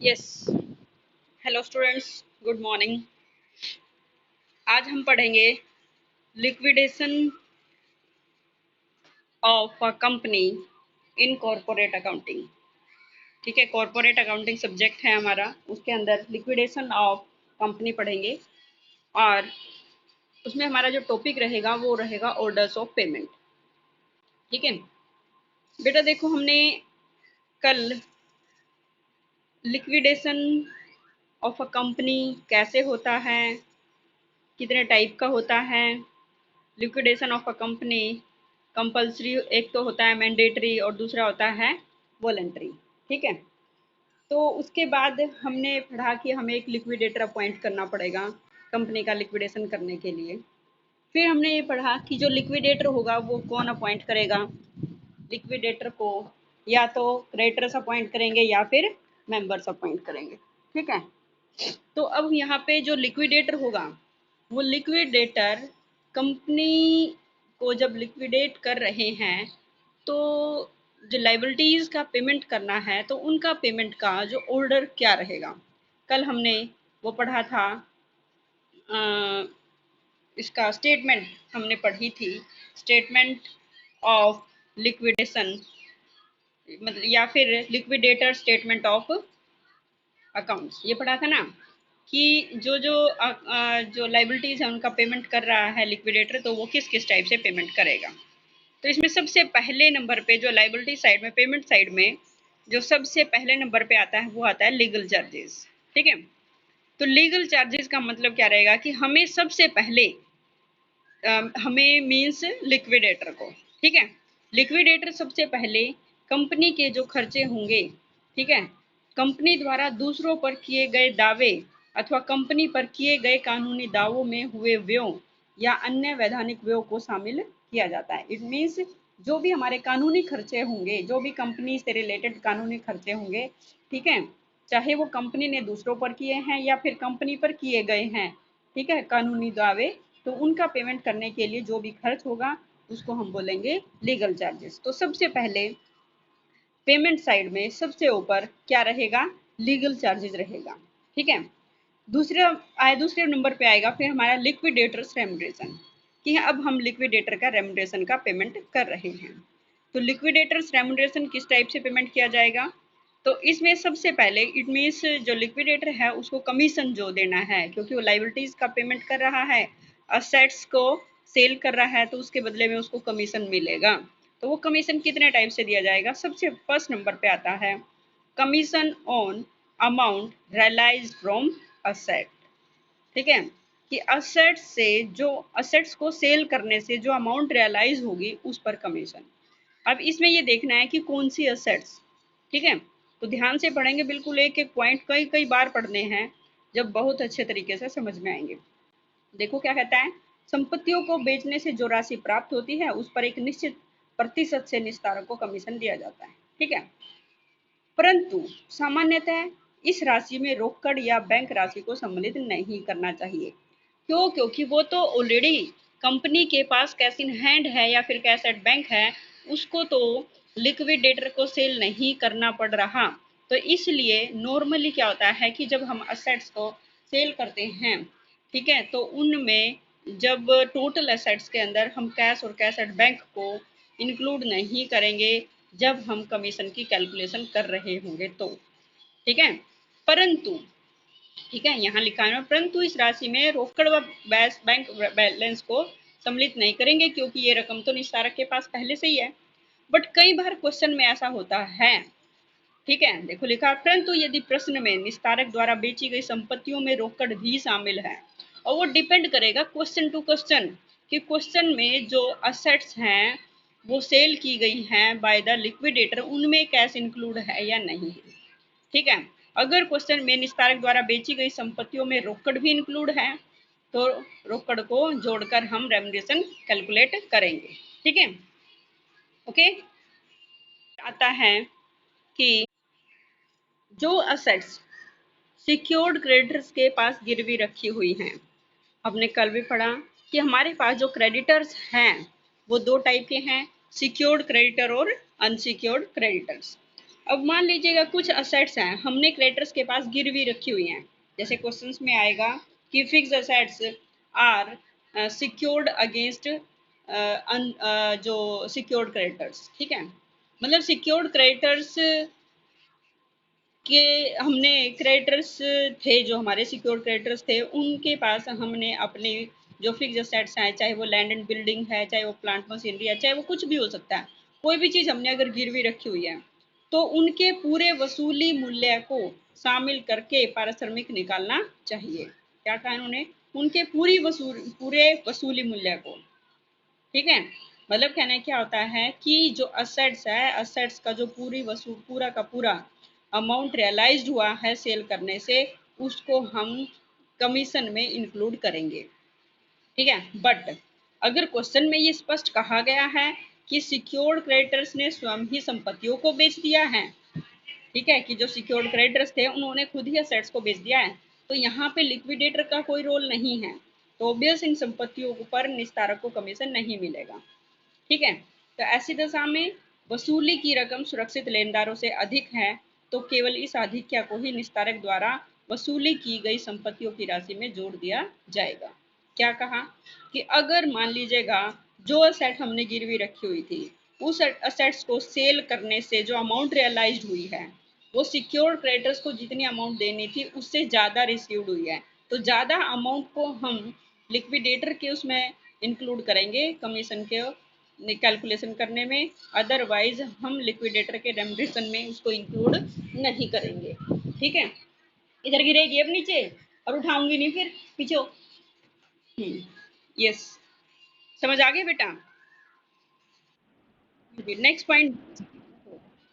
Yes. Hello students, good morning. आज हम पढ़ेंगे liquidation of a company in corporate accounting. ठीक है, कॉरपोरेट अकाउंटिंग सब्जेक्ट है हमारा, उसके अंदर लिक्विडेशन ऑफ कंपनी पढ़ेंगे और उसमें हमारा जो टॉपिक रहेगा वो रहेगा ऑर्डर्स ऑफ पेमेंट। ठीक है बेटा, देखो हमने कल लिक्विडेशन ऑफ अ कंपनी कैसे होता है, कितने टाइप का होता है, liquidation of a company compulsory एक तो होता है मैंडेटरी और दूसरा होता है वॉलंटरी। ठीक है, तो उसके बाद हमने पढ़ा कि हमें एक लिक्विडेटर अपॉइंट करना पड़ेगा कंपनी का लिक्विडेशन करने के लिए। फिर हमने ये पढ़ा कि जो लिक्विडेटर होगा वो कौन अपॉइंट करेगा। लिक्विडेटर को या तो क्रेडिटर्स अपॉइंट करेंगे या फिर मेंबर्स अपॉइंट करेंगे। ठीक है, तो अब यहाँ पे जो लिक्विडेटर होगा वो लिक्विडेटर कंपनी को जब लिक्विडेट कर रहे हैं तो जो लाइबिलिटीज़ का पेमेंट करना है तो उनका पेमेंट का जो ऑर्डर क्या रहेगा। कल हमने वो पढ़ा था, इसका स्टेटमेंट हमने पढ़ी थी, स्टेटमेंट ऑफ लिक्विडेशन, मतलब या फिर लिक्विडेटर स्टेटमेंट ऑफ अकाउंट्स, ये पढ़ा था ना कि जो लाइबिलिटीज है उनका पेमेंट कर रहा है लिक्विडेटर, तो वो किस किस टाइप से पेमेंट करेगा। तो इसमें सबसे पहले नंबर पे जो लाइबिलिटी साइड में, पेमेंट साइड में जो सबसे पहले नंबर पे आता है वो आता है लीगल चार्जेस। ठीक है, तो लीगल चार्जेस का मतलब क्या रहेगा कि हमें सबसे पहले हमें मीन्स लिक्विडेटर को, ठीक है, लिक्विडेटर सबसे पहले कंपनी के जो खर्चे होंगे, ठीक है, कंपनी द्वारा दूसरों पर किए गए दावे अथवा कंपनी पर किए गए कानूनी दावों में हुए व्ययों या अन्य वैधानिक व्ययों को शामिल किया जाता है। इट मीन्स जो भी हमारे कानूनी खर्चे होंगे, जो भी कंपनी से रिलेटेड कानूनी खर्चे होंगे, ठीक है, चाहे वो कंपनी ने दूसरों पर किए हैं या फिर कंपनी पर किए गए हैं, ठीक है, कानूनी दावे, तो उनका पेमेंट करने के लिए जो भी खर्च होगा उसको हम बोलेंगे लीगल चार्जेस। तो सबसे पहले पेमेंट साइड में सबसे ऊपर क्या रहेगा, लीगल चार्जेस रहेगा। ठीक है, दूसरे नंबर पे आएगा फिर हमारा लिक्विडेटर्स रेमुनरेशन, कि अब हम लिक्विडेटर का रेमुनरेशन का पेमेंट कर रहे हैं। तो लिक्विडेटर्स रेमुनरेशन किस टाइप से पेमेंट किया जाएगा, तो इसमें सबसे पहले इट मीन्स जो लिक्विडेटर है उसको कमीशन जो देना है, क्योंकि वो लाइबिलिटीज का पेमेंट कर रहा है, असेट्स को सेल कर रहा है, तो उसके बदले में उसको कमीशन मिलेगा। तो वो कमीशन कितने टाइप से दिया जाएगा, सबसे फर्स्ट नंबर पे आता है commission on amount realised from asset. ठीक है, कि असेट्स से, जो असेट्स को सेल करने से जो अमाउंट रियलाइज होगी उस पर कमीशन। अब इसमें ये देखना है कि कौन सी असेट्स, ठीक है, तो ध्यान से पढ़ेंगे, बिल्कुल एक एक पॉइंट कई कई बार पढ़ने हैं, जब बहुत अच्छे तरीके से समझ में आएंगे। देखो क्या कहता है, संपत्तियों को बेचने से जो राशि प्राप्त होती है उस पर एक निश्चित प्रतिशत से निस्तारक को कमीशन दिया जाता है। ठीक है, परंतु सामान्यतः इस राशि में रोकड़ या बैंक राशि को सम्मिलित नहीं करना चाहिए। क्यों, क्योंकि वो तो ऑलरेडी कंपनी के पास कैश इन हैंड है या फिर कैश एट बैंक है, उसको तो लिक्विडेटर को सेल नहीं करना पड़ रहा। तो इसलिए नॉर्मली क्या होता है कि जब हम असेट्स को सेल करते हैं, ठीक है, तो उनमें जब टोटल असेट्स के अंदर हम कैश और कैश एट बैंक को इंक्लूड नहीं करेंगे जब हम कमीशन की कैलकुलेशन कर रहे होंगे तो, ठीक है, परंतु, ठीक है, यहाँ लिखा है परंतु इस राशि में रोकड़ व बैंक बैलेंस को सम्मिलित नहीं करेंगे क्योंकि ये रकम तो निस्तारक के पास पहले से ही है। बट कई बार क्वेश्चन में ऐसा होता है, ठीक है, देखो लिखा परंतु यदि प्रश्न में निस्तारक द्वारा बेची गई संपत्तियों में रोकड़ भी शामिल है, और वो डिपेंड करेगा क्वेश्चन टू क्वेश्चन कि क्वेश्चन में जो असेट्स हैं वो सेल की गई हैं बाय द लिक्विडेटर, उनमें कैश इंक्लूड है या नहीं है। ठीक है, अगर क्वेश्चन में निस्तारक द्वारा बेची गई संपत्तियों में रोकड़ भी इंक्लूड है तो रोकड़ को जोड़कर हम रेमुनरेशन कैलकुलेट करेंगे। ठीक है, ओके। आता है कि जो असेट्स सिक्योर्ड क्रेडिटर्स के पास गिरवी रखी हुई हैं, हमने कल भी पढ़ा कि हमारे पास जो क्रेडिटर्स हैं वो दो टाइप के हैं, सिक्योर्ड क्रेडिटर और अनसिक्योर्ड क्रेडिटर्स। अब मान लीजिएगा कुछ असेट्स हैं, हमने क्रेडिटर्स के पास गिरवी रखी हुई हैं। जैसे क्वेश्चंस में आएगा कि fix assets are secured against जो सिक्योर्ड क्रेडिटर्स, ठीक है। मतलब सिक्योर्ड क्रेडिटर्स के हमने क्रेडिटर्स थे, जो हमारे सिक्योर्ड क्रेडिटर्स थे, उनके पास हमने अपने जो फिक्स असेट्स हैं, चाहे वो लैंड एंड बिल्डिंग है, चाहे वो प्लांट मशीनरी है, चाहे वो कुछ भी हो सकता है, कोई भी चीज़ हमने अगर गिरवी रखी हुई है, तो उनके पूरे वसूली मूल्य को शामिल करके पारिश्रमिक निकालना चाहिए। क्या कहा इन्होंने? उनके पूरे वसूली मूल्य को, ठीक है। मतलब कहने क्या होता है कि जो असेट्स है, असेट्स का जो पूरा का पूरा अमाउंट रियलाइज्ड हुआ है सेल करने से, उसको हम कमीशन में इंक्लूड करेंगे, ठीक है। बट अगर क्वेश्चन में ये स्पष्ट कहा गया है कि सिक्योर्ड क्रेडिटर्स ने स्वयं ही संपत्तियों को बेच दिया है, ठीक है, कि जो सिक्योर्ड क्रेडिटर्स थे उन्होंने खुद ही असेट्स को बेच दिया है, तो यहाँ पे लिक्विडेटर का कोई रोल नहीं है, तो ऑब्वियस इन संपत्तियों पर निस्तारक को कमीशन नहीं मिलेगा, ठीक है। तो ऐसी दशा में वसूली की रकम सुरक्षित लेनदारों से अधिक है, तो केवल इस अधिक्य को ही निस्तारक द्वारा वसूली की गई संपत्तियों की राशि में जोड़ दिया जाएगा। क्या कहा कि अगर मान लीजिएगा जो असेट हमने गिरवी रखी हुई थी, उस असेट्स को सेल करने से जो अमाउंट रियलाइज्ड हुई है, वो सिक्योर्ड क्रेडिटर्स को जितनी अमाउंट देनी थी उससे ज़्यादा रिसीव्ड हुई है, तो ज़्यादा अमाउंट को हम लिक्विडेटर के उसमें इंक्लूड करेंगे कमीशन के कैलकुलेशन करने में, अदरवाइज हम लिक्विडेटर के रेम्युनरेशन में उसको इंक्लूड नहीं करेंगे, ठीक है। इधर गिरेगी अब नीचे और उठाऊंगी नहीं फिर पीछे। यस, समझ आ गया बेटा? नेक्स्ट पॉइंट,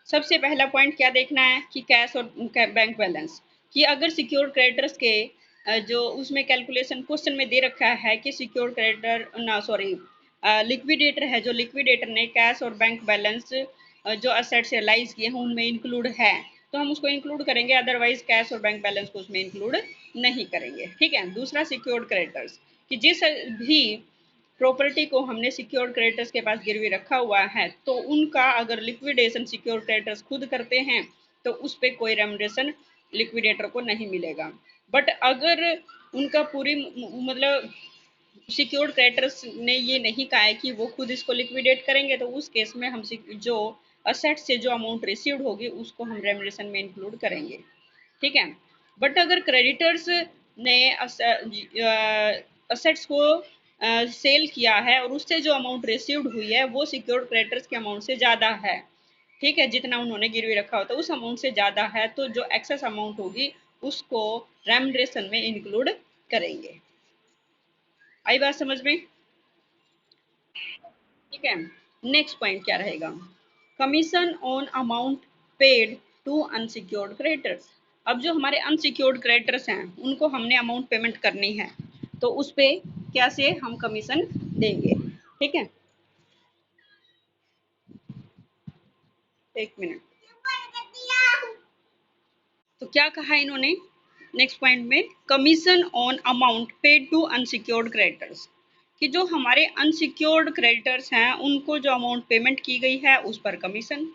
सबसे पहला पॉइंट क्या देखना है कि कैश और बैंक बैलेंस, कि अगर सिक्योर्ड क्रेडिटर्स के जो उसमें कैलकुलेशन क्वेश्चन में दे रखा है कि सिक्योर्ड क्रेडिटर ना सॉरी लिक्विडेटर है, जो लिक्विडेटर ने कैश और बैंक बैलेंस जो असेट्स रियलाइज किए हैं उनमें इंक्लूड है, तो हम उसको इंक्लूड करेंगे, अदरवाइज कैश और बैंक बैलेंस को उसमें इंक्लूड नहीं करेंगे, ठीक है। दूसरा सिक्योर्ड क्रेडिटर्स, कि जिस भी प्रॉपर्टी को हमने सिक्योर्ड क्रेडिटर्स के पास गिरवी रखा हुआ है, तो उनका अगर लिक्विडेशन सिक्योर्ड क्रेडिटर्स खुद करते हैं तो उस पर कोई रेम्युनरेशन लिक्विडेटर को नहीं मिलेगा। बट अगर उनका पूरी मतलब सिक्योर्ड क्रेडिटर्स ने ये नहीं कहा है कि वो खुद इसको लिक्विडेट करेंगे, तो उस केस में हम जो असेट से जो अमाउंट रिसीव्ड होगी उसको हम रेम्युनरेशन में इंक्लूड करेंगे, ठीक है। बट अगर क्रेडिटर्स ने असेट्स को सेल किया है और उससे जो अमाउंट रिसीव्ड हुई है वो सिक्योर्ड क्रेडिटर्स के अमाउंट से ज़्यादा है, ठीक है, जितना उन्होंने गिरवी रखा होता है उस अमाउंट से ज़्यादा है, तो जो एक्सेस अमाउंट होगी उसको रेम्युनरेशन में इंक्लूड करेंगे। आई बात समझ में? ठीक है। नेक्स्ट पॉइंट क्या रहेगा? Commission on amount paid to unsecured creditors. अब जो हमारे अनसिक्योर्ड क्रेडिटर्स हैं उनको हमने अमाउंट पेमेंट करनी है, तो उस पे क्या से हम कमीशन देंगे, ठीक है। एक मिनट, तो क्या कहा इन्होंने नेक्स्ट पॉइंट में? Commission on amount paid to unsecured creditors, कि जो हमारे अनसिक्योर्ड क्रेडिटर्स हैं उनको जो अमाउंट पेमेंट की गई है उस पर कमीशन,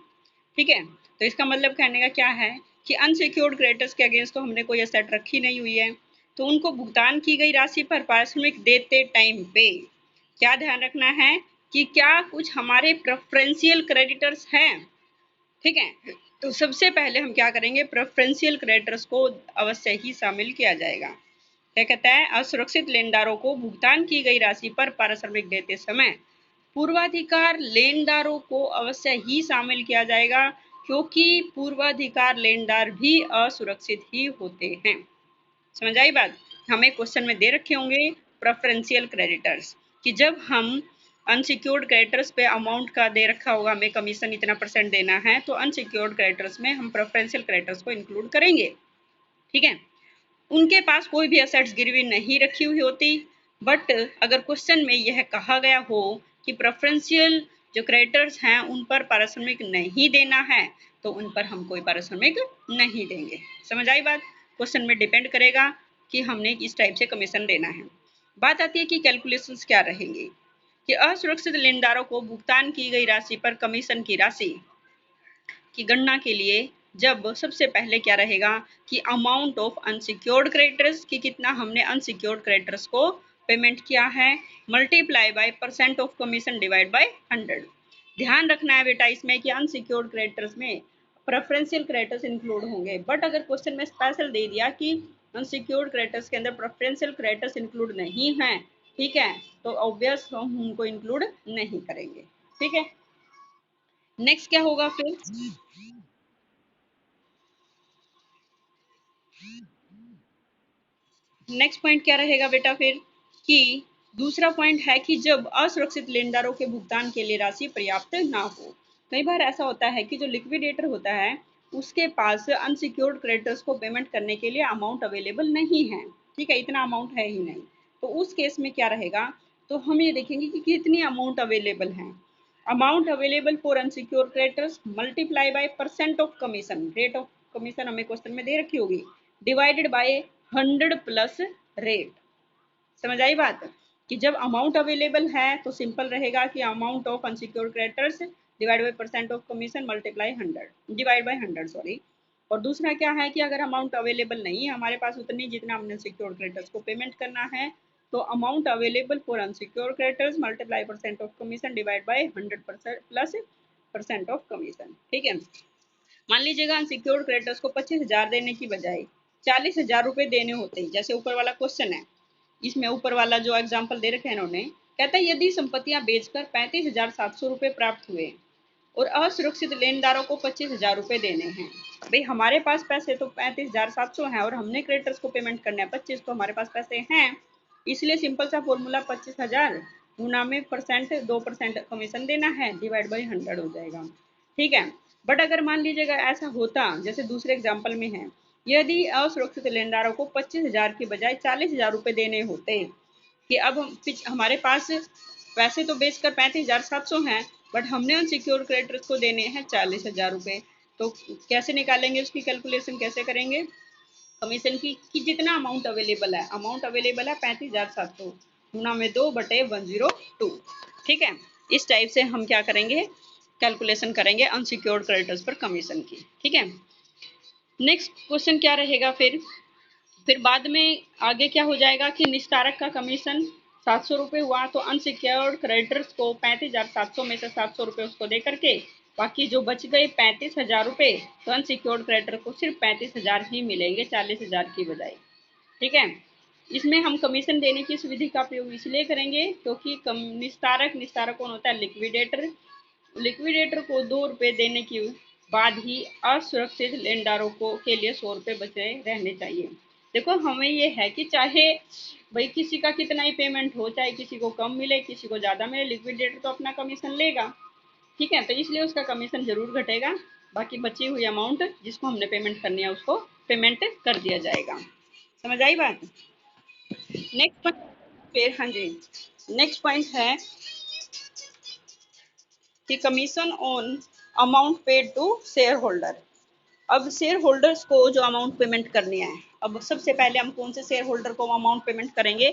ठीक है। तो इसका मतलब कहने का क्या है कि अनसिक्योर्ड क्रेडिटर्स के अगेंस्ट तो हमने कोई एसेट रखी नहीं हुई है, तो उनको भुगतान की गई राशि पर पारिश्रमिक देते टाइम पे क्या ध्यान रखना है कि क्या कुछ हमारे प्रेफरेंशियल क्रेडिटर्स हैं, ठीक है। तो सबसे पहले हम क्या करेंगे, प्रेफरेंशियल क्रेडिटर्स को अवश्य ही शामिल किया जाएगा। क्या कहता है? असुरक्षित लेनदारों को भुगतान की गई राशि पर पारिश्रमिक देते समय पूर्वाधिकार लेनदारों को अवश्य ही शामिल किया जाएगा, क्योंकि पूर्वाधिकार लेनदार भी असुरक्षित ही होते हैं। समझ आई बात? हमें क्वेश्चन में दे रखे होंगे प्रेफरेंशियल क्रेडिटर्स, कि जब हम अनसिक्योर्ड क्रेडिटर्स पे अमाउंट का दे रखा होगा हमें कमीशन इतना % देना है, तो अनसिक्योर्ड क्रेडिटर्स में हम प्रेफरेंशियल क्रेडिटर्स को इंक्लूड करेंगे, ठीक है। उनके पास कोई भी असेट्स गिरवी नहीं रखी हुई होती, बट अगर क्वेश्चन में यह कहा गया हो कि प्रेफरेंशियल जो क्रेडिटर्स हैं उन पर पारिश्रमिक नहीं देना है, तो उन पर हम कोई पारिश्रमिक नहीं देंगे। समझ आई बात? क्वेश्चन में डिपेंड करेगा कि हमने किस टाइप से कमीशन देना है। बात आती है कि कैलकुलेशंस क्या रहेंगी, कि असुरक्षित लेनदारों को भुगतान की गई राशि पर कमीशन की राशि की गणना के लिए जब सबसे पहले क्या रहेगा कि अमाउंट ऑफ अनसिक्योर्ड क्रेडिटर्स की कितना हमने अनसिक्योर्ड क्रेडिटर्स को पेमेंट किया है multiply by percent of commission divide by 100। ध्यान रखना है बेटा इसमें कि अनसिक्योर्ड क्रेडिटर्स में प्रेफरेंशियल क्रेडिटर्स इंक्लूड होंगे, बट अगर क्वेश्चन में स्पेशल दे दिया कि अनसिक्योर्ड क्रेडिटर्स के अंदर प्रेफरेंशियल क्रेडिटर्स इंक्लूड नहीं है, ठीक है, तो ऑब्वियस हम उनको इंक्लूड नहीं करेंगे। ठीक है, नेक्स्ट क्या होगा फिर, नेक्स्ट पॉइंट क्या रहेगा बेटा फिर कि दूसरा पॉइंट है कि जब असुरक्षित लेनदारों के भुगतान के लिए राशि पर्याप्त ना हो। कई बार ऐसा होता है कि जो लिक्विडेटर होता है उसके पास अनसिक्योर्ड क्रेडिटर्स को पेमेंट करने के लिए अमाउंट अवेलेबल नहीं है, ठीक है, इतना अमाउंट है ही नहीं, तो उस केस में क्या रहेगा, तो हम ये देखेंगे कि कितनी अमाउंट अवेलेबल है। Amount available for unsecured creditors multiply by percent of commission, rate of commission हमें क्वेश्चन में दे रखी होगी, डिवाइडेड बाय 100 प्लस रेट। समझ आई बात कि जब अमाउंट अवेलेबल है तो सिंपल रहेगा कि amount of unsecured creditors divide by percent of commission multiply 100, divide by 100 sorry. और दूसरा क्या है कि अगर अमाउंट अवेलेबल नहीं है हमारे पास उतनी जितना हमने सिक्योर्ड क्रेडिटर्स को पेमेंट करना है, तो amount available for unsecured creditors multiply percent of commission divide by 100% plus percent of commission. ठीक है, मान लीजिएगा अनसिक्योर्ड क्रेडिटर्स को 25,000 देने की बजाय 40,000 रुपए देने होते हैं, जैसे ऊपर वाला क्वेश्चन है, इसमें ऊपर वाला जो एग्जाम्पल दे रखे हैं इन्होंने, कहता है यदि संपत्तियां बेचकर 35,700 रुपए प्राप्त हुए और असुरक्षित लेनदारों को 25,000 रुपए देने हैं। भाई हमारे पास पैसे तो 35,700 हैं और हमने क्रेडिटर्स को पेमेंट करना है 25, तो हमारे पास पैसे हैं, इसलिए सिंपल सा फॉर्मूला 25,000 गुना में परसेंट 2% कमीशन देना है, डिवाइड बाई 100 हो जाएगा। ठीक है, बट अगर मान लीजिएगा ऐसा होता जैसे दूसरे एग्जाम्पल में है, यदि असुरक्षित लेनदारों को 25,000 की बजाय 40,000 रुपए देने होते, कि अब हमारे पास पैसे तो बेचकर 35,700 हैं, बट हमने अनसिक्योर्ड क्रेडिटर्स को देने हैं 40,000 रुपए, तो कैसे निकालेंगे, उसकी कैलकुलेशन कैसे करेंगे कमीशन की, कि जितना अमाउंट अवेलेबल है, अमाउंट अवेलेबल है 35,700 गुना में 2/102। ठीक है, इस टाइप से हम क्या करेंगे, कैलकुलेशन करेंगे अनसिक्योर्ड क्रेडिटर्स पर कमीशन की। ठीक है, नेक्स्ट क्वेश्चन क्या रहेगा फिर बाद में आगे क्या हो जाएगा कि निस्तारक का कमीशन 700 रुपये हुआ, तो अनसिक्योर्ड क्रेडिटर्स को 35,700 में से 700 रुपये उसको दे करके बाकी जो बच गए 35,000 रुपये, तो अनसिक्योर्ड क्रेडिटर को सिर्फ 35,000 ही मिलेंगे 40,000 की बजाय। ठीक है, इसमें हम कमीशन देने की सुविधा का प्रयोग इसलिए करेंगे क्योंकि निस्तारक कौन होता है, लिक्विडेटर। लिक्विडेटर को 2 रुपये देने के बाद ही असुरक्षित लेनदारों को के लिए 100 रुपये बचे रहने चाहिए। देखो हमें ये है कि चाहे भाई किसी का कितना ही पेमेंट हो, चाहे किसी को कम मिले किसी को ज़्यादा मिले, लिक्विडेटर तो अपना कमीशन लेगा। ठीक है, तो इसलिए उसका कमीशन जरूर घटेगा, बाकी बची हुई अमाउंट जिसको हमने पेमेंट करनी है उसको पेमेंट कर दिया जाएगा। समझ आई बात। नेक्स्ट पॉइंट फिर, हाँ जी, नेक्स्ट पॉइंट है कि commission on amount paid to shareholder. अब शेयर होल्डर्स को जो अमाउंट पेमेंट करनी है, अब सबसे पहले हम कौन से शेयर होल्डर को अमाउंट पेमेंट करेंगे,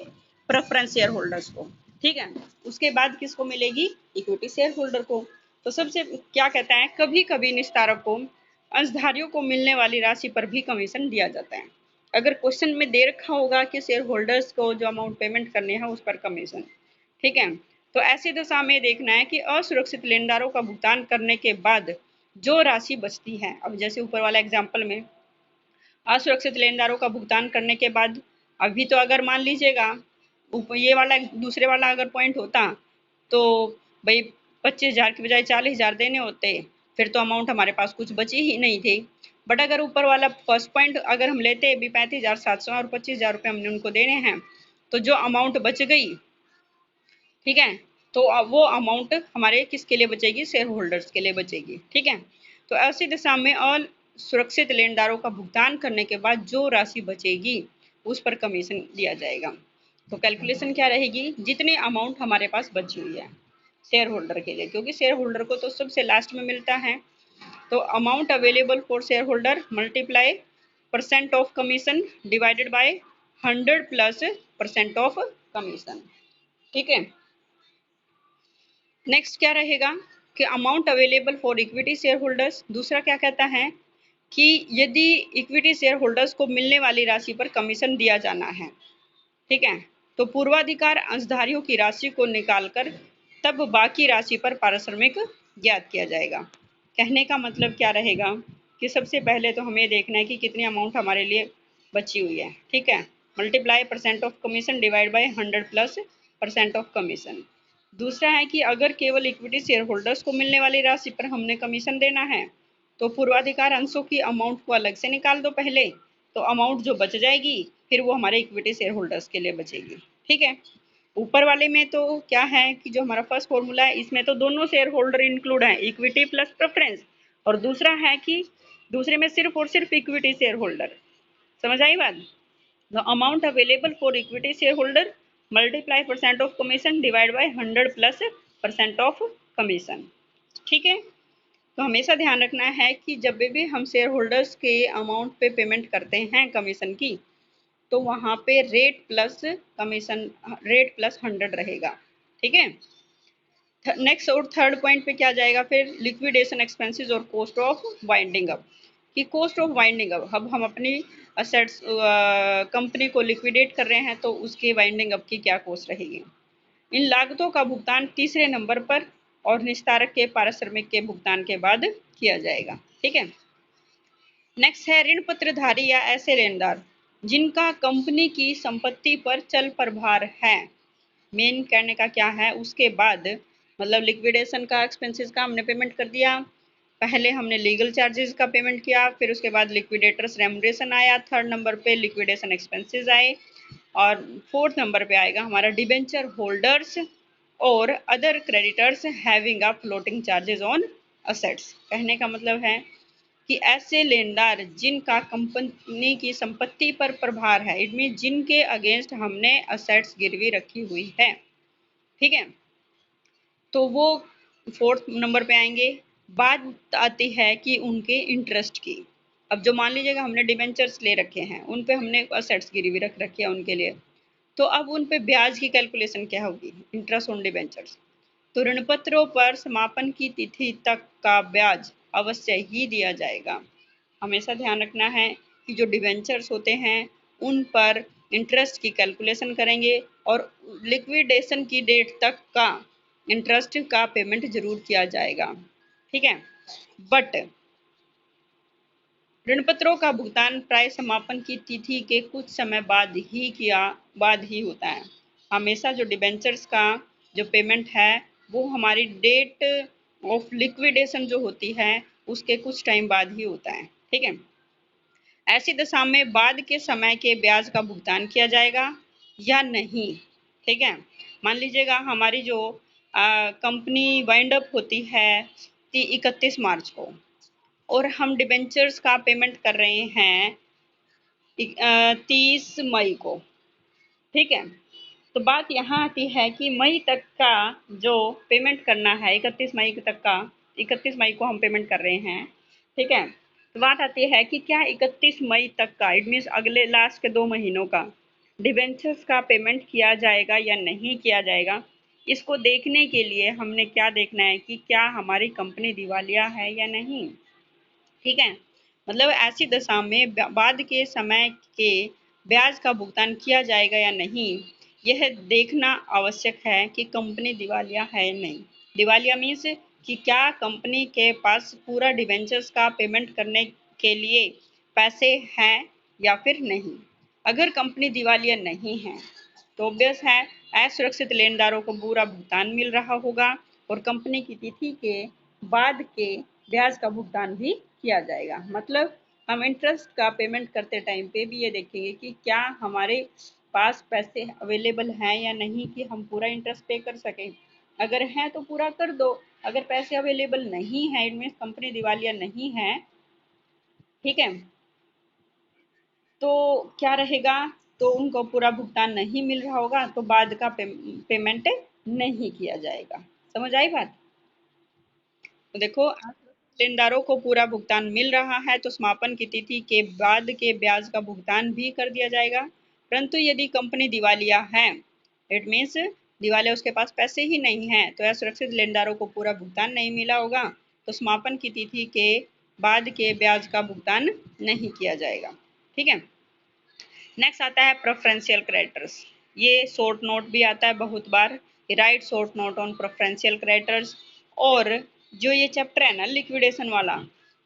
प्रेफरेंस शेयर होल्डर्स को। ठीक है, उसके बाद किसको मिलेगी, इक्विटी शेयर होल्डर को। तो सबसे क्या कहता है, कभी कभी निस्तारक को अंशधारियों को मिलने वाली राशि पर भी कमीशन दिया जाता है। अगर क्वेश्चन में दे रखा होगा कि शेयर होल्डर्स को जो अमाउंट पेमेंट करनी है उस पर कमीशन, ठीक है, तो ऐसी दशा में देखना है कि असुरक्षित लेनदारों का भुगतान करने के बाद जो राशि बचती है, अब जैसे ऊपर वाला एग्जाम्पल में असुरक्षित लेनदारों का भुगतान करने के बाद, अभी तो अगर मान लीजिएगा ये वाला दूसरे वाला अगर पॉइंट होता तो भाई 25,000 की बजाय 40,000 देने होते, फिर तो अमाउंट हमारे पास कुछ बची ही नहीं थी। बट अगर ऊपर वाला फर्स्ट पॉइंट अगर हम लेते भी 35,700 और 25,000 रुपये हमने उनको देने हैं, तो जो अमाउंट बच गई, ठीक है, तो वो अमाउंट हमारे किसके लिए बचेगी, शेयर होल्डर्स के लिए बचेगी। ठीक है, तो ऐसी दशा में असुरक्षित लेनदारों का भुगतान करने के बाद जो राशि बचेगी उस पर कमीशन दिया जाएगा। तो कैलकुलेशन क्या रहेगी, जितनी अमाउंट हमारे पास बची हुई है शेयर होल्डर के लिए, क्योंकि शेयर होल्डर को तो सबसे लास्ट में मिलता है, तो amount available for share holder multiply percent of commission divided by 100 plus percent of commission. ठीक है, नेक्स्ट क्या रहेगा कि amount available for equity share holders. दूसरा क्या कहता है कि यदि इक्विटी शेयर होल्डर्स को मिलने वाली राशि पर कमीशन दिया जाना है, ठीक है, तो पूर्वाधिकार अंशधारियों की राशि को निकालकर तब बाकी राशि पर पारिश्रमिक ज्ञात किया जाएगा। कहने का मतलब क्या रहेगा कि सबसे पहले तो हमें देखना है कि कितनी अमाउंट हमारे लिए बची हुई है, ठीक है, multiply percent of commission divide by 100 plus percent of commission. दूसरा है कि अगर केवल इक्विटी शेयर होल्डर्स को मिलने वाली राशि पर हमने कमीशन देना है तो पूर्वाधिकार अंशों की अमाउंट को अलग से निकाल दो पहले, तो अमाउंट जो बच जाएगी फिर वो हमारे इक्विटी शेयर होल्डर्स के लिए बचेगी, ठीक है। ऊपर वाले में तो क्या है कि जो हमारा फर्स्ट फॉर्मूला है इसमें तो दोनों शेयर होल्डर इंक्लूड है, इक्विटी प्लस प्रेफरेंस, और दूसरा है कि दूसरे में सिर्फ और सिर्फ इक्विटी शेयर होल्डर। समझ आई बात? The amount available for equity share holder multiply percent of commission divide by 100 plus percent of commission, ठीक है। तो हमेशा ध्यान रखना है कि जब भी हम शेयर होल्डर्स के अमाउंट पे पेमेंट करते हैं कमीशन की, तो वहाँ पे rate plus commission, rate plus 100 रहेगा, ठीक है। नेक्स्ट और थर्ड पॉइंट पे क्या जाएगा फिर, लिक्विडेशन एक्सपेंसेस और कॉस्ट ऑफ वाइंडिंग अप। कि कॉस्ट ऑफ वाइंडिंग अप, अब हम अपनी असेट्स कंपनी को लिक्विडेट कर रहे हैं तो उसकी वाइंडिंग अप की क्या कॉस्ट रहेगी। इन लागतों का भुगतान तीसरे नंबर पर और निस्तारक के पारिश्रमिक के भुगतान के बाद किया जाएगा, ठीक है। नेक्स्ट है ऋण पत्रधारी या ऐसे लेनदार जिनका कंपनी की संपत्ति पर चल प्रभार है। मेन करने का क्या है, उसके बाद मतलब लिक्विडेशन का एक्सपेंसेस का हमने पेमेंट कर दिया, पहले हमने लीगल चार्जेस का पेमेंट किया, फिर उसके बाद लिक्विडेटर्स रेमुनरेशन आया, थर्ड नंबर पे लिक्विडेशन एक्सपेंसेस आए, और फोर्थ नंबर पे आएगा हमारा डिबेंचर होल्डर्स और other creditors having a floating charges on assets. कहने का मतलब है कि ऐसे लेनदार जिनका कंपनी की संपत्ति पर प्रभार है, इट मीन जिनके अगेंस्ट हमने असेट्स गिरवी रखी हुई है, ठीक है, तो वो फोर्थ नंबर पे आएंगे। बात आती है कि उनके इंटरेस्ट की। अब जो मान लीजिएगा हमने डिबेंचर्स ले रखे हैं, उन पे हमने असेट्स गिरवी रख रखी है उनके लिए, तो अब उन पे ब्याज की कैलकुलेशन क्या होगी, इंटरेस्ट ऑन डिबेंचर्स। तो ऋणपत्रों पर समापन की तिथि तक का ब्याज अवश्य ही दिया जाएगा। हमेशा ध्यान रखना है कि जो डिबेंचर्स होते हैं उन पर इंटरेस्ट की कैलकुलेशन करेंगे और लिक्विडेशन की डेट तक का इंटरेस्ट का पेमेंट जरूर किया जाएगा, ठीक है। बट ऋणपत्रों का भुगतान प्राय समापन की तिथि के कुछ समय बाद ही होता है। हमेशा जो डिबेंचर्स का जो पेमेंट है वो हमारी डेट ऑफ लिक्विडेशन जो होती है उसके कुछ टाइम बाद ही होता है, ठीक है। ऐसी दशा में बाद के समय के ब्याज का भुगतान किया जाएगा या नहीं, ठीक है। मान लीजिएगा हमारी जो कंपनी वाइंड अप होती है 31 मार्च को और हम डिबेंचर्स का पेमेंट कर रहे हैं 30 मई को, ठीक है। तो बात यहाँ आती है कि मई तक का जो पेमेंट करना है, 31 मई तक का, 31 मई को हम पेमेंट कर रहे हैं, ठीक है। तो बात आती है कि क्या 31 मई तक का, इट मीन्स अगले लास्ट के 2 महीनों का डिबेंचर्स का पेमेंट किया जाएगा या नहीं किया जाएगा। इसको देखने के लिए हमने क्या देखना है कि क्या हमारी कंपनी दिवालिया है या नहीं, ठीक है। मतलब ऐसी दशा में बाद के समय के ब्याज का भुगतान किया जाएगा या नहीं, यह देखना आवश्यक है कि कंपनी दिवालिया है या नहीं। दिवालिया मीन्स कि क्या कंपनी के पास पूरा डिबेंचर्स का पेमेंट करने के लिए पैसे हैं या फिर नहीं। अगर कंपनी दिवालिया नहीं है तो ऑब्वियस है असुरक्षित लेनदारों को पूरा भुगतान मिल रहा होगा और कंपनी की तिथि के बाद के ब्याज का भुगतान भी किया जाएगा। मतलब हम इंटरेस्ट का पेमेंट करते टाइम पे भी ये देखेंगे कि क्या हमारे पास पैसे अवेलेबल हैं या नहीं कि हम पूरा इंटरेस्ट पे कर सकें। अगर हैं तो पूरा कर दो, अगर पैसे अवेलेबल नहीं है इट मीन्स कंपनी दिवालिया नहीं है, ठीक है, तो क्या रहेगा, तो उनको पूरा भुगतान नहीं मिल रहा होगा तो बाद का पेमेंट नहीं किया जाएगा। समझ आई बात? तो देखो लेनदारों को पूरा भुगतान मिल रहा है तो समापन की तिथि के बाद के ब्याज का भुगतान भी कर दिया जाएगा। परंतु यदि कंपनी दिवालिया है, इट मीन्स दिवालिया, उसके पास पैसे ही नहीं है, तो असुरक्षित लेनदारों को पूरा भुगतान नहीं मिला होगा, तो समापन की तिथि के बाद के ब्याज का भुगतान नहीं किया जाएगा। ठीक है। नेक्स्ट आता है प्रेफरेंशियल क्रेडिटर्स। ये शॉर्ट नोट भी आता है बहुत बार, right short note on preferential creditors. और जो ये चैप्टर है ना लिक्विडेशन वाला,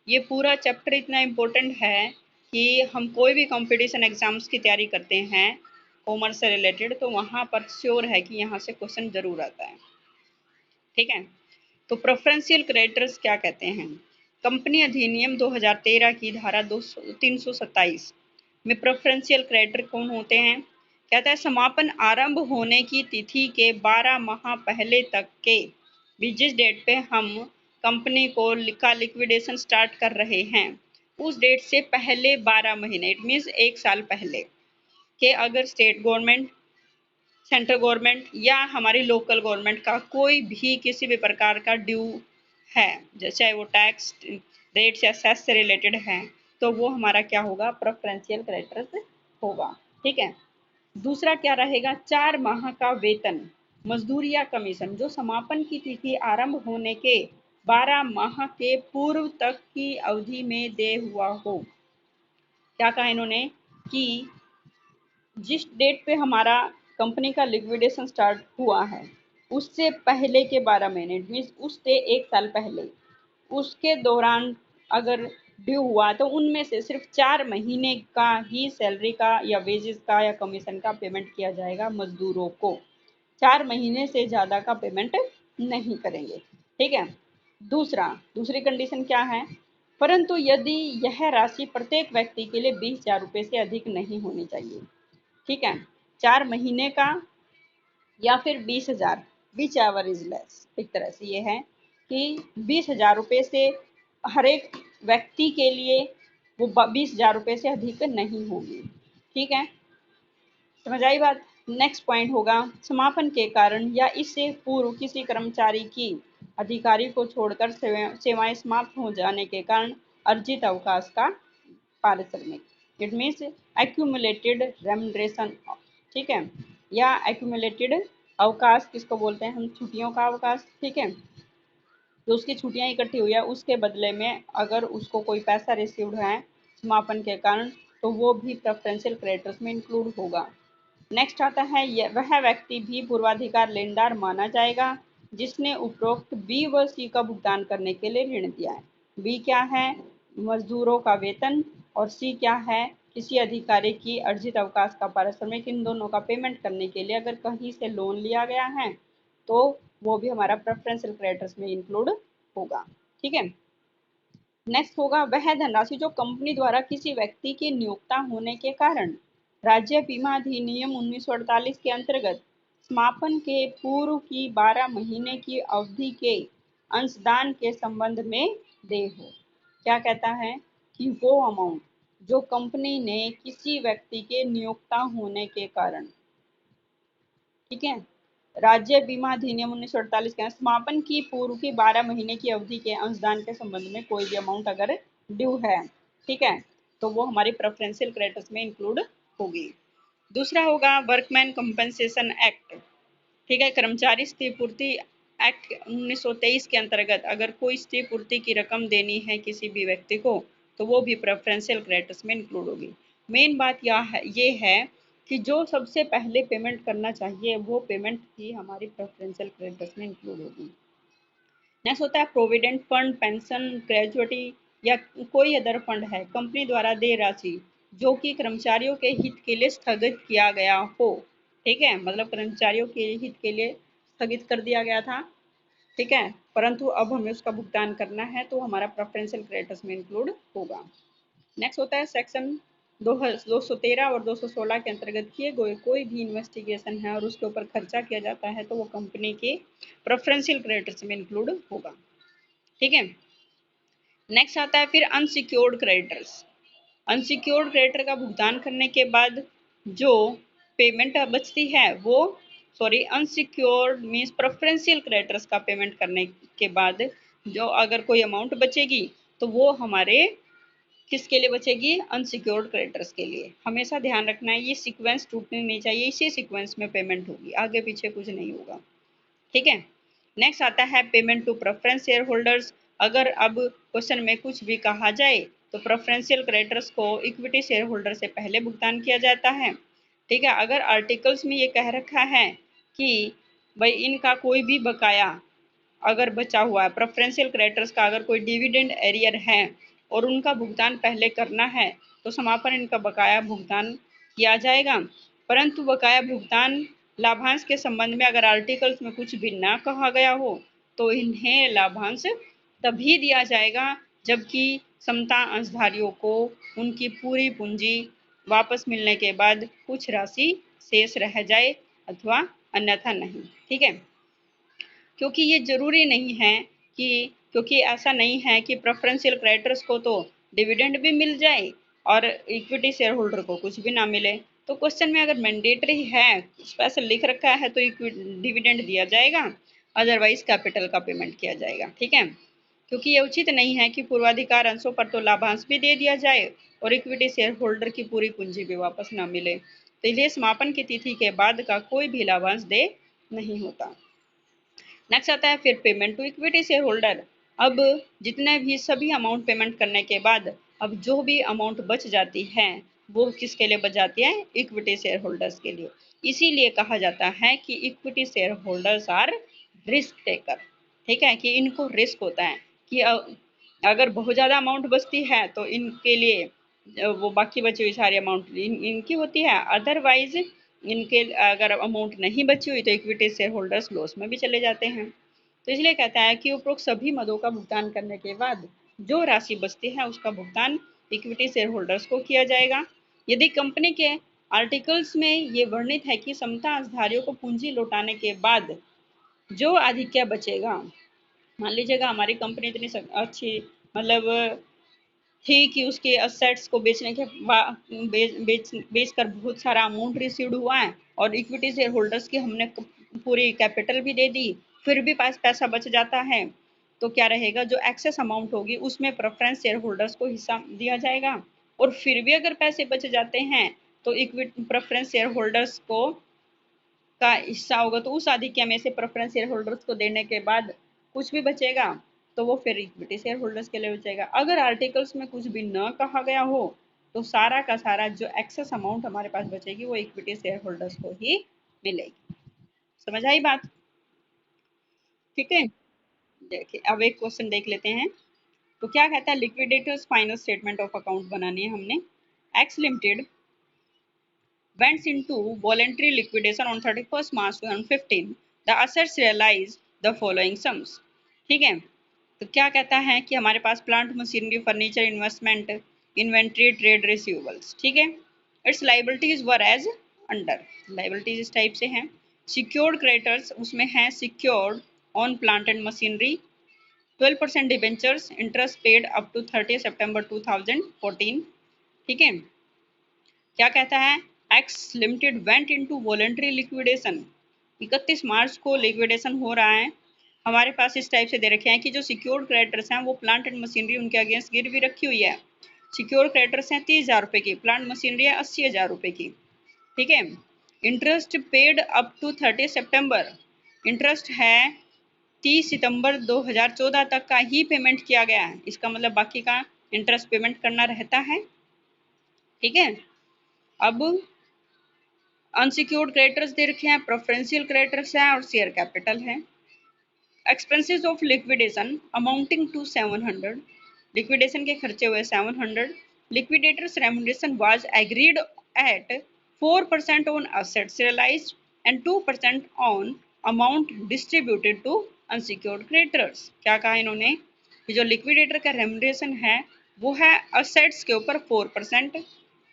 ये पूरा चैप्टर इतना इम्पोर्टेंट है कि हम कोई भी कंपटीशन एग्जाम्स की तैयारी करते हैं कॉमर्स से रिलेटेड, तो वहाँ पर श्योर है कि यहाँ से क्वेश्चन जरूर आता है। ठीक है। तो प्रेफरेंशियल क्रेडिटर्स क्या कहते हैं? कंपनी अधिनियम 2013 की धारा 327 में प्रेफरेंशियल क्रेडिटर कौन होते हैं? कहता है समापन आरंभ होने की तिथि के 12 माह पहले तक के भी जिस डेट पे हम कंपनी को लिक्विडेशन स्टार्ट कर रहे हैं, उस डेट से पहले 12 महीने, इट मीन्स 1 साल पहले के अगर स्टेट गवर्नमेंट, सेंट्रल गवर्नमेंट या हमारी लोकल गवर्नमेंट का कोई भी किसी भी प्रकार का ड्यू है, चाहे वो टैक्स रेट या सेस से रिलेटेड है, तो वो हमारा क्या होगा? प्रेफरेंशियल क्रेडिटर्स होगा। ठीक है। दूसरा क्या रहेगा? 4 माह का वेतन, मजदूरी या कमीशन जो समापन की तिथि आरंभ होने के 12 माह के पूर्व तक की अवधि में देय हुआ हो। क्या कहा इन्होंने कि जिस डेट पे हमारा कंपनी का लिक्विडेशन स्टार्ट हुआ है उससे पहले के 12 महीने, मीन्स उससे 1 साल पहले, उसके दौरान अगर ड्यू हुआ तो उनमें से सिर्फ 4 महीने का ही सैलरी का या वेजेस का या कमीशन का पेमेंट किया जाएगा मजदूरों को। 4 महीने से ज़्यादा का पेमेंट नहीं करेंगे। ठीक है। दूसरी कंडीशन क्या है? परंतु यदि यह राशि प्रत्येक व्यक्ति के लिए 20,000 रुपये से अधिक नहीं होनी चाहिए। ठीक है। 4 महीने का या फिर 20,000, विच एवर इज लेस। एक तरह से ये है कि 20,000 रुपये से हर एक व्यक्ति के लिए वो 20,000 रुपये से अधिक नहीं होगी। ठीक है, समझ आई बात। नेक्स्ट पॉइंट होगा समापन के कारण या इससे पूर्व किसी कर्मचारी की अधिकारी को छोड़कर सेवाएं समाप्त हो जाने के कारण अर्जित अवकाश का पारिश्रमिक, इट मीन्स एक्यूमुलेटेड रेमुनरेशन। ठीक है, या एक्यूमुलेटेड अवकाश किसको बोलते हैं हम? छुट्टियों का अवकाश। ठीक है, तो उसकी छुट्टियां इकट्ठी हुई है, उसके बदले में अगर उसको कोई पैसा रिसीव्ड है समापन के कारण, तो वो भी प्रेफरेंशियल क्रेडिटर्स में इंक्लूड होगा। नेक्स्ट आता है वह व्यक्ति भी पूर्वाधिकार लेनदार माना जाएगा जिसने उपरोक्त बी व सी का भुगतान करने के लिए ऋण दिया है। बी क्या है? मजदूरों का वेतन, और सी क्या है? किसी अधिकारी की अर्जित अवकाश का पारिश्रमिक। इन दोनों का पेमेंट करने के लिए अगर कहीं से लोन लिया गया है तो वो भी हमारा प्रेफरेंशियल क्रेडिटर्स में इंक्लूड होगा। ठीक है। नेक्स्ट होगा वह धनराशि जो कंपनी द्वारा किसी व्यक्ति की नियोक्ता होने के कारण राज्य बीमा अधिनियम 1948 के अंतर्गत समापन के पूर्व की 12 महीने की अवधि के अंशदान के संबंध में देय हो। क्या कहता है कि वो अमाउंट जो कंपनी ने किसी व्यक्ति के नियोक्ता होने के कारण, ठीक है, राज्य बीमा अधिनियम 1948 के समापन की पूर्व की 12 महीने की अवधि के अंशदान के संबंध में कोई भी अमाउंट अगर ड्यू है, ठीक है, तो वो हमारी प्रेफरेंशियल क्रेडिटर्स में इंक्लूड होगी। दूसरा होगा वर्कमैन कंपनसेशन एक्ट। ठीक है, कर्मचारी क्षतिपूर्ति एक्ट 1923 के अंतर्गत अगर कोई क्षतिपूर्ति की रकम देनी है किसी भी व्यक्ति को, तो वो भी प्रेफरेंशियल क्रेडिटर्स में इंक्लूड होगी। मेन बात ये है कि जो सबसे पहले पेमेंट करना चाहिए वो पेमेंट ही हमारी प्रेफरेंशियल क्रेडिटर्स में इंक्लूड होगी। नेक्स्ट होता है प्रोविडेंट फंड, पेंशन, ग्रेजुएटी या कोई अदर फंड है कंपनी द्वारा देय राशि जो कि कर्मचारियों के हित के लिए स्थगित किया गया हो। ठीक है, मतलब कर्मचारियों के हित के लिए स्थगित कर दिया गया था, ठीक है, परंतु अब हमें उसका भुगतान करना है, तो हमारा प्रेफरेंशियल क्रेडिटर्स में इंक्लूड होगा। नेक्स्ट होता है सेक्शन 213 और 216 के अंतर्गत किए गए कोई भी इन्वेस्टिगेशन है और उसके ऊपर खर्चा किया जाता है तो वो कंपनी के प्रेफरेंशियल क्रेडिटर्स में इंक्लूड होगा। ठीक है। नेक्स्ट आता है फिर अनसिक्योर्ड क्रेडिटर्स। अनसिक्योर्ड क्रेडिटर का भुगतान करने के बाद जो पेमेंट बचती है वो, sorry, unsecured means preferential creditors का पेमेंट करने के बाद जो अगर कोई अमाउंट बचेगी तो वो हमारे किसके लिए बचेगी? अनसिक्योर्ड क्रेडिटर्स के लिए। हमेशा ध्यान रखना है, ये सीक्वेंस टूटनी नहीं चाहिए, इसी सीक्वेंस में पेमेंट होगी, आगे पीछे कुछ नहीं होगा। ठीक है। नेक्स्ट आता है payment to preference shareholders. अगर अब क्वेश्चन में कुछ भी कहा जाए तो प्रेफरेंशियल क्रेडिटर्स को इक्विटी शेयर होल्डर से पहले भुगतान किया जाता है। ठीक है। अगर आर्टिकल्स में ये कह रखा है कि भाई इनका कोई भी बकाया अगर बचा हुआ है, प्रेफरेंशियल क्रेडिटर्स का अगर कोई डिविडेंड एरियर है और उनका भुगतान पहले करना है तो समापन इनका बकाया भुगतान किया जाएगा। परंतु बकाया भुगतान लाभांश के संबंध में अगर आर्टिकल्स में कुछ भी ना कहा गया हो तो इन्हें लाभांश तभी दिया जाएगा जबकि समता अंशधारियों को उनकी पूरी पूंजी वापस मिलने के बाद कुछ राशि शेष रह जाए अथवा अन्यथा नहीं। ठीक है। क्योंकि ये जरूरी नहीं है कि क्योंकि ऐसा नहीं है कि प्रेफरेंशियल क्रेडिटर्स को तो डिविडेंड भी मिल जाए और इक्विटी शेयर होल्डर को कुछ भी ना मिले। तो क्वेश्चन में अगर मैंडेटरी है, स्पेशल लिख रखा है तो डिविडेंड दिया जाएगा, अदरवाइज कैपिटल का पेमेंट किया जाएगा। ठीक है। क्योंकि ये उचित नहीं है कि पूर्वाधिकार अंशों पर तो लाभांश भी दे दिया जाए और इक्विटी शेयर होल्डर की पूरी पूंजी भी वापस ना मिले, तो इसलिए समापन की तिथि के बाद का कोई भी लाभांश दे नहीं होता। नेक्स्ट आता है फिर payment to equity shareholder. अब जितने भी सभी अमाउंट पेमेंट करने के बाद अब जो भी अमाउंट बच जाती है वो किसके लिए बच जाती है? इक्विटी शेयर होल्डर्स के लिए। इसीलिए कहा जाता है कि equity shareholders are risk taker. ठीक है, कि इनको रिस्क होता है कि अगर बहुत ज़्यादा अमाउंट बचती है तो इनके लिए वो बाकी बची हुई सारी अमाउंट इनकी होती है, अदरवाइज इनके अगर अमाउंट नहीं बची हुई तो इक्विटी शेयर होल्डर्स लॉस में भी चले जाते हैं। तो इसलिए कहता है कि उपरोक्त सभी मदों का भुगतान करने के बाद जो राशि बचती है उसका भुगतान इक्विटी शेयर होल्डर्स को किया जाएगा। यदि कंपनी के आर्टिकल्स में ये वर्णित है कि समता अंशधारियों को पूंजी लौटाने के बाद जो आधिक्य बचेगा, मान लीजिएगा हमारी कंपनी इतनी अच्छी मतलब थी कि उसके असेट्स को बेचने के बेचकर बहुत सारा अमाउंट रिसीव्ड हुआ है और इक्विटी शेयर होल्डर्स की हमने पूरी कैपिटल भी दे दी, फिर भी पास पैसा बच जाता है तो क्या रहेगा? जो एक्सेस अमाउंट होगी उसमें प्रेफरेंस शेयर होल्डर्स को हिस्सा दिया जाएगा। और फिर भी अगर पैसे बच जाते हैं तो इक्विटी प्रेफरेंस शेयर होल्डर्स को का हिस्सा होगा तो उस आधिक्य में से प्रेफरेंस शेयर होल्डर्स को देने के बाद कुछ भी बचेगा तो वो फिर इक्विटी शेयर होल्डर्स के लिए बचेगा। अगर आर्टिकल्स में कुछ भी न कहा गया हो तो सारा का सारा जो एक्सेस अमाउंट हमारे पास बचेगी वो इक्विटी शेयर होल्डर्स को ही मिलेगी। समझ आई बात? ठीक है। देखिए अब एक क्वेश्चन देख लेते हैं। तो क्या कहता है? Liquidators final statement of account बनानी है हमने। X limited went into voluntary liquidation on 31st March 2015. The assets realized the following sums. ठीक है। तो क्या कहता है कि हमारे पास plant machinery furniture investment inventory trade receivables. ठीक है। It's liabilities were as under. Liabilities इस टाइप से हैं। सिक्योर्ड क्रेडिटर्स उसमें हैं secured on plant and machinery, 12% debentures, interest paid up to 30 सितंबर 2014। ठीक है। क्या कहता है? X limited went into voluntary liquidation. 31 मार्च को लिक्विडेशन हो रहा है। हमारे पास इस टाइप से दे रखे हैं कि जो सिक्योर्ड क्रेडिटर्स हैं वो प्लांट एंड मशीनरी उनके अगेंस्ट गिरवी रखी हुई है। सिक्योर्ड क्रेडिटर्स हैं 30,000 रुपये की, प्लांट मशीनरी है 80,000 रुपये की। ठीक है। इंटरेस्ट पेड अप टू 30 सितंबर, इंटरेस्ट है 30 सितंबर 2014 तक का ही पेमेंट किया गया है, इसका मतलब बाकी का इंटरेस्ट पेमेंट करना रहता है। ठीक है। अब अनसिक्योर्ड क्रेडिटर्स दे रखे हैं, प्रेफरेंशियल क्रेडिटर्स हैं और शेयर कैपिटल है। Expenses of liquidation amounting to 700, liquidation के खर्चे हुए 700। Liquidator's remuneration was agreed at 4% on assets realised and 2% on amount distributed to unsecured creditors. क्या कहा इन्होंने कि जो लिक्विडेटर का रेम्युनरेशन है वो है असेट्स के ऊपर 4%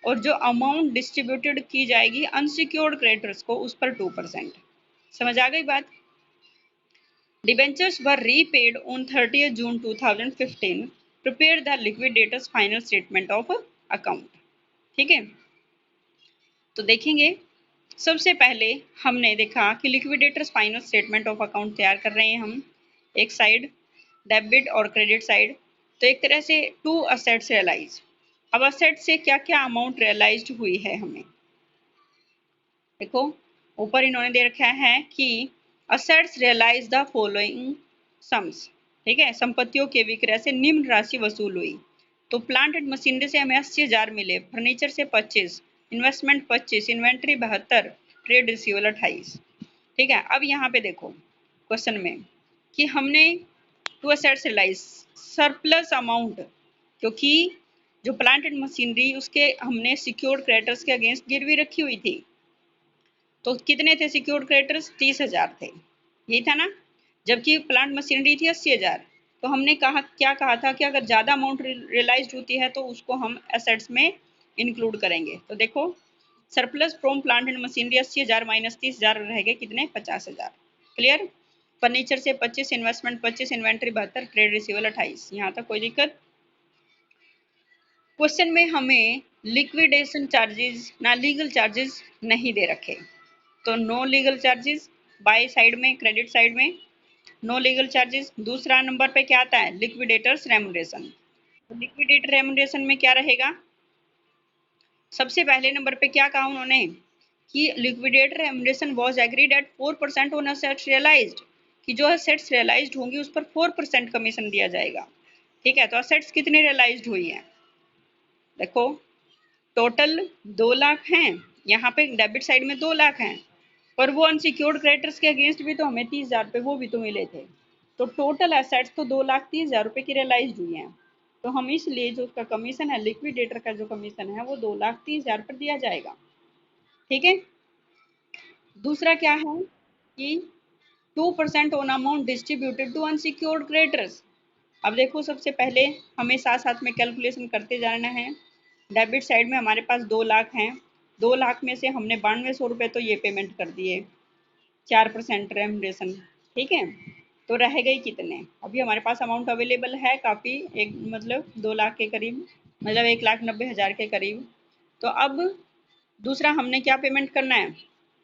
और जो अमाउंट डिस्ट्रीब्यूटेड की जाएगी अनसिक्योर्ड क्रेडिटर्स को उस पर 2%। समझ आ गई बात? Debentures were repaid on 30 June 2015। Prepare the liquidators final statement of account. ठीक है। तो देखेंगे सबसे पहले हमने देखा कि liquidators final statement of account तैयार कर रहे हैं हम। एक साइड डेबिट और क्रेडिट साइड। तो एक तरह से टू असेट्स रियलाइज, अब असेट से क्या क्या अमाउंट रियलाइज्ड हुई है हमें, देखो ऊपर इन्होंने दे रखा है कि assets realise the following sums, ठीक है, संपत्तियों के विक्रय से निम्न राशि वसूल हुई। तो प्लांट एंड मशीनरी से हमें 80,000 मिले, फर्नीचर से 25, इन्वेस्टमेंट 25, इन्वेंट्री 72, ट्रेड रिसीवेबल 28। ठीक है, अब यहाँ पे देखो क्वेश्चन में कि हमने to assets realise surplus amount, क्योंकि जो प्लांट एंड मशीनरी उसके हमने सिक्योर्ड क्रेडिटर्स के अगेंस्ट गिरवी रखी हुई थी, तो कितने थे सिक्योर्ड क्रेडिटर्स, 30,000 थे, यही था ना, जबकि प्लांट मशीनरी थी 80,000। तो हमने कहा क्या कहा था कि अगर ज़्यादा अमाउंट रियलाइज होती है तो उसको हम एसेट्स में इंक्लूड करेंगे। तो देखो surplus from plant and machinery 80,000 minus 30,000 रह गए कितने, 50,000। क्लियर, फर्नीचर से 25, इन्वेस्टमेंट 25, इन्वेंट्री 72, ट्रेड रिसीवेबल 28। यहाँ तक कोई दिक्कत। क्वेश्चन में हमें लिक्विडेशन चार्जेस ना लीगल चार्जेस नहीं दे रखे, तो no legal charges by side में, क्रेडिट साइड में नो लीगल चार्जेस। दूसरा नंबर पे क्या आता है, लिक्विडेटर्स रेमुनरेशन। लिक्विडेटर रेमुनरेशन में क्या रहेगा, सबसे पहले नंबर पे क्या कहा उन्होंने कि liquidator remuneration was agreed at 4% on assets realised, कि जो असेट्स रियलाइज्ड होंगी उस पर 4% कमीशन दिया जाएगा। ठीक है, तो असेट्स कितने रियलाइज्ड हुई हैं, देखो टोटल 2 लाख हैं, यहाँ पे डेबिट साइड में 2 लाख हैं, पर वो अनसिक्योर्ड क्रेडिटर्स के अगेंस्ट भी तो हमें 30,000 रुपये वो भी तो मिले थे, तो टोटल एसेट्स तो 2,30,000 रुपये की रियलाइज हुई हैं। तो हम इसलिए जो उसका कमीशन है, लिक्विडेटर का जो कमीशन है वो 2,30,000 पर दिया जाएगा। ठीक है, दूसरा क्या है कि 2% on amount distributed to unsecured creditors. अब देखो सबसे पहले हमें साथ साथ में कैलकुलेशन करते जाना है। डेबिट साइड में हमारे पास 2 लाख हैं, 2 लाख में से हमने 9200 रुपये तो ये पेमेंट कर दिए, 4% रेमुनरेशन। ठीक है, तो रह गई कितने, अभी हमारे पास अमाउंट अवेलेबल है काफ़ी, एक मतलब 2 लाख के करीब, मतलब 1,90,000 के करीब। तो अब दूसरा हमने क्या पेमेंट करना है,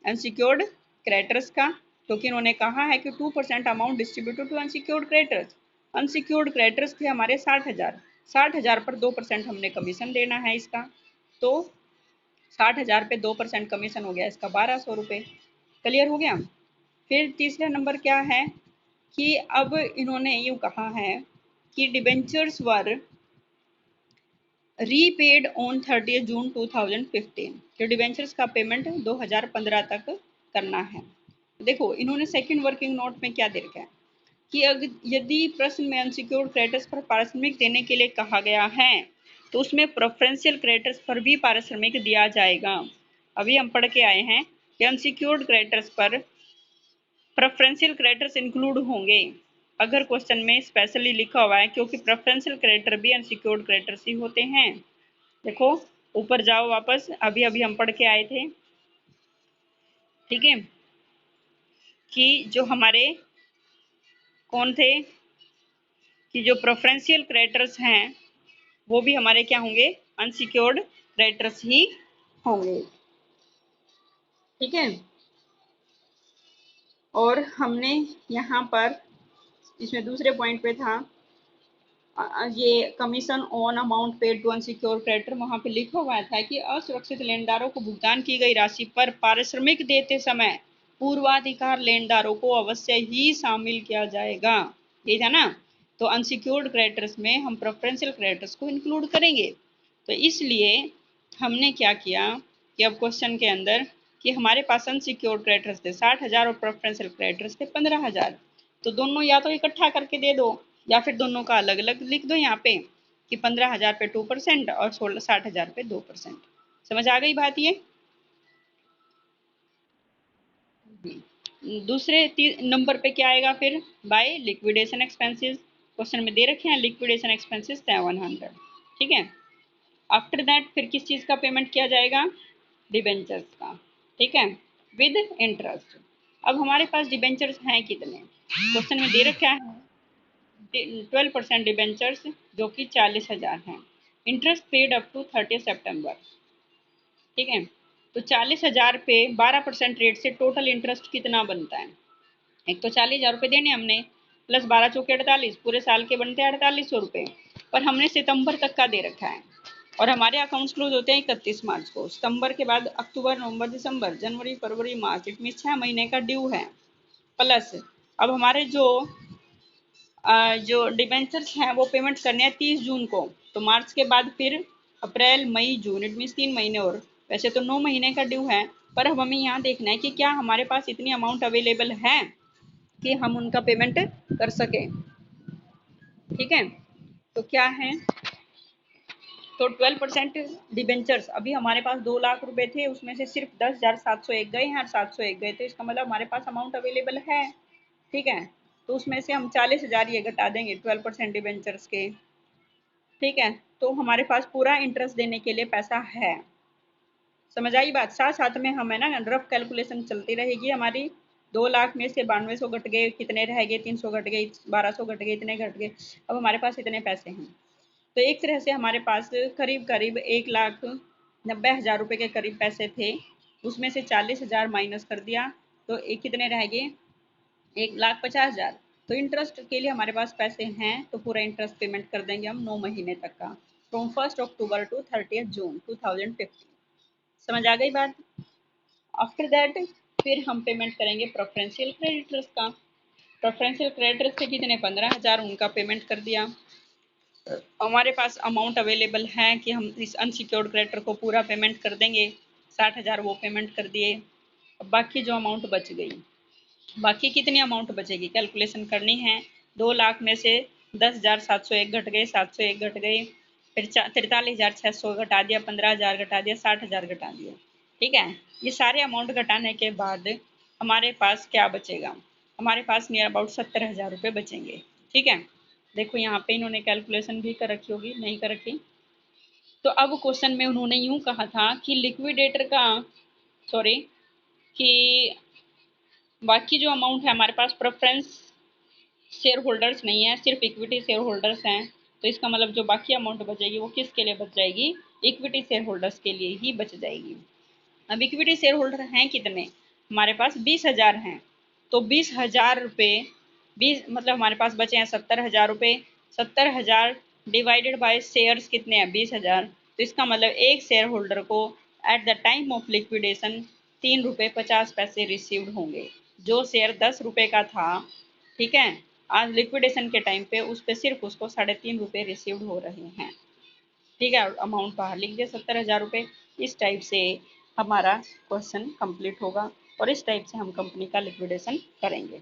अनसिक्योर्ड क्रेडिटर्स का, क्योंकि उन्होंने कहा है कि 2% amount distributed to unsecured creditors. Unsecured creditors थे हमारे 60,000, 60,000 पर 2% हमने कमीशन देना है इसका, तो 60,000 पे 2% कमीशन हो गया इसका 1,200 रुपये। क्लियर हो गया। फिर तीसरा नंबर क्या है कि अब इन्होंने यूँ कहा है कि डिबेंचर्स वर रीपेड ऑन 30 जून 2015, जो डिबेंचर्स का पेमेंट 2015 तक करना है। देखो इन्होंने सेकंड वर्किंग नोट में क्या दे रखा है कि यदि प्रश्न में अनसिक्योर्ड क्रेडिटर्स पर पारिश्रमिक देने के लिए कहा गया है तो उसमें प्रेफरेंशियल क्रेडिटर्स पर भी पारिश्रमिक दिया जाएगा। अभी हम पढ़ के आए हैं कि अनसिक्योर्ड क्रेडिटर्स पर प्रेफरेंशियल क्रेडिटर्स इंक्लूड होंगे, अगर क्वेश्चन में स्पेशली लिखा हुआ है, क्योंकि प्रेफरेंशियल क्रेडिटर भी अनसिक्योर्ड क्रेडिटर्स ही होते हैं। देखो ऊपर जाओ वापस, अभी अभी हम पढ़ के आए थे, ठीक है, कि जो हमारे कौन थे कि जो प्रेफरेंशियल क्रेडिटर्स हैं वो भी हमारे क्या होंगे, अनसिक्योर्ड क्रेडिटर्स ही होंगे। ठीक है, और हमने यहाँ पर इसमें दूसरे पॉइंट पे था ये commission on amount paid to unsecured creditor, वहाँ पे लिखा हुआ था कि असुरक्षित लेनदारों को भुगतान की गई राशि पर पारिश्रमिक देते समय पूर्वाधिकार लेनदारों को अवश्य ही शामिल किया जाएगा, यही था ना। तो अनसिक्योर्ड क्रेडिटर्स में हम प्रेफरेंशियल क्रेडिटर्स को इंक्लूड करेंगे। तो इसलिए हमने क्या किया कि अब क्वेश्चन के अंदर कि हमारे पास अनसिक्योर्ड क्रेडिटर्स थे 60,000 और प्रेफरेंशियल क्रेडिटर्स थे 15,000, तो दोनों या तो इकट्ठा करके दे दो या फिर दोनों का अलग अलग लिख दो यहाँ पे कि 15,000 पे 2% और 60,000 पे 2%। समझ आ गई बात ये। दूसरे नंबर पे क्या आएगा फिर, बाय लिक्विडेशन एक्सपेंसेस, क्वेश्चन में दे रखे हैं लिक्विडेशन एक्सपेंसेस 700। ठीक है, आफ्टर दैट फिर किस चीज़ का पेमेंट किया जाएगा, डिबेंचर्स का। ठीक है, विद इंटरेस्ट। अब हमारे पास डिबेंचर्स हैं कितने, क्वेश्चन में दे रखा है 12% डिबेंचर्स जो कि 40,000 हैं, इंटरेस्ट पेड अप टू 30 सितंबर। ठीक है, तो 40,000 पे 12% रेट से टोटल इंटरेस्ट कितना बनता है, एक तो 40,000 रुपये देने हमने, प्लस 12 चौके 48, पूरे साल के बनते हैं 4,800 रुपये, पर हमने सितंबर तक का दे रखा है। और हमारे अकाउंट्स क्लोज होते हैं 31 मार्च को। सितंबर के बाद अक्टूबर, नवंबर, दिसंबर, जनवरी, फरवरी, मार्च, इट मीन 6 महीने का ड्यू है। प्लस अब हमारे जो डिबेंचर्स हैं वो पेमेंट करने हैं 30 जून को। तो मार्च के बाद फिर अप्रैल, मई, जून, इट मीन्स 3 महीने और। वैसे तो 9 महीने का ड्यू है, पर अब हमें यहाँ देखना है कि क्या हमारे पास इतनी अमाउंट अवेलेबल है कि हम उनका पेमेंट कर सकें। ठीक है, तो क्या है, तो 12% डिबेंचर्स अभी हमारे पास 2 लाख रुपए थे, उसमें से सिर्फ 10,701 गए हैं और 701 गए, तो इसका मतलब हमारे पास अमाउंट अवेलेबल है। ठीक है, तो उसमें से हम 40,000 ये घटा देंगे 12% डिबेंचर्स के। ठीक है, तो हमारे पास पूरा इंटरेस्ट देने के लिए पैसा है। समझ आई बात? साथ साथ में हमें ना रफ कैलकुलेशन चलती रहेगी हमारी। 2 लाख में से 9200 घट गए, कितने रह गए, 300 घट गए, 1200 घट गए, इतने घट गए। अब हमारे पास इतने पैसे हैं, तो एक तरह से हमारे पास करीब करीब 1,90,000 रुपये के करीब पैसे थे। उसमें से 40,000 माइनस कर दिया, तो एक कितने रह गए, 1,50,000। तो इंटरेस्ट के लिए हमारे पास पैसे हैं, तो पूरा इंटरेस्ट पेमेंट कर देंगे हम 9 महीने तक का, फ्रॉम 1 अक्टूबर टू 30 जून 2015। समझ आ गई बात? आफ्टर दैट फिर हम पेमेंट करेंगे प्रेफरेंशियल क्रेडिटर्स का। प्रेफरेंशियल क्रेडिटर्स के कितने, 15,000, उनका पेमेंट कर दिया। हमारे पास अमाउंट अवेलेबल है कि हम इस अनसिक्योर्ड क्रेडिटर को पूरा पेमेंट कर देंगे। 60,000 वो पेमेंट कर दिए। अब बाकी जो अमाउंट बच गई, बाकी कितनी अमाउंट बचेगी कैलकुलेशन करनी है। 2 लाख में से 10,701 घट गए, 701 घट गए, फिर 43,600 घटा दिया, 15,000 घटा दिया, 60,000 घटा दिया। ठीक है, ये सारे अमाउंट घटाने के बाद हमारे पास क्या बचेगा, हमारे पास नियर अबाउट 70,000 रुपये बचेंगे। ठीक है, देखो यहाँ पे इन्होंने कैलकुलेशन भी कर रखी होगी, नहीं कर रखी। तो अब क्वेश्चन में उन्होंने यूं कहा था कि लिक्विडेटर का, सॉरी, कि बाकी जो अमाउंट है हमारे पास प्रेफरेंस शेयर होल्डर्स नहीं है, सिर्फ इक्विटी शेयर होल्डर्स हैं। तो इसका मतलब जो बाकी अमाउंट बचेगी वो किसके लिए बच जाएगी, इक्विटी शेयर होल्डर्स के लिए ही बच जाएगी। अब इक्विटी शेयर होल्डर हैं कितने, हमारे पास 20,000 हैं। तो 20,000 रुपये, 20 मतलब हमारे पास बचे हैं 70,000 रुपये। 70,000 डिवाइडेड बाय शेयर्स कितने हैं, 20,000। तो इसका मतलब एक शेयर होल्डर को at the time of liquidation 3 रुपये 50 पैसे रिसीव्ड होंगे। जो शेयर 10 रुपये का था, ठीक है, आज लिक्विडेशन के टाइम पे उस पर सिर्फ उसको 3.5 रुपये रिसीव्ड हो रहे हैं। ठीक है, अमाउंट बाहर लिख दिया 70,000 रुपये। इस टाइप से हमारा क्वेश्चन कंप्लीट होगा और इस टाइप से हम कंपनी का लिक्विडेशन करेंगे।